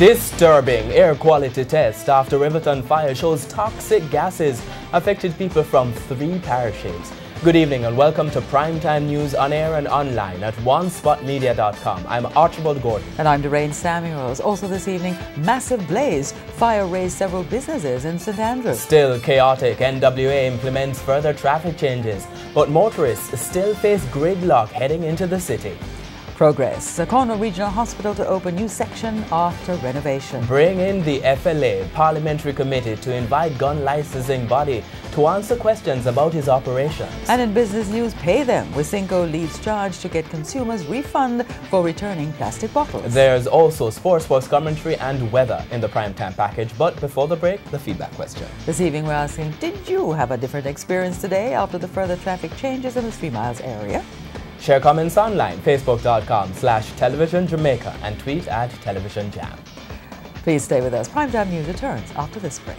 Disturbing air quality test after Riverton fire shows toxic gases affected people from 3 parishes. Good evening and welcome to Primetime News on air and online at onespotmedia.com. I'm Archibald Gordon. And I'm Doreen Samuels. Also this evening, massive blaze. Fire razed several businesses in St Andrews. Still chaotic, NWA implements further traffic changes, but motorists still face gridlock heading into the city. Progress. Cornwall Regional Hospital to open new section after renovation. Bring in the FLA Parliamentary Committee to invite gun licensing body to answer questions about his operations. And in business news, pay them. Wisynco leads charge to get consumers refund for returning plastic bottles. There's also sports commentary and weather in the primetime package. But before the break, the feedback question. This evening we're asking, did you have a different experience today after the further traffic changes in the 3 Miles area? Share comments online, facebook.com/Television Jamaica and tweet at Television Jam. Please stay with us. Primetime News returns after this break.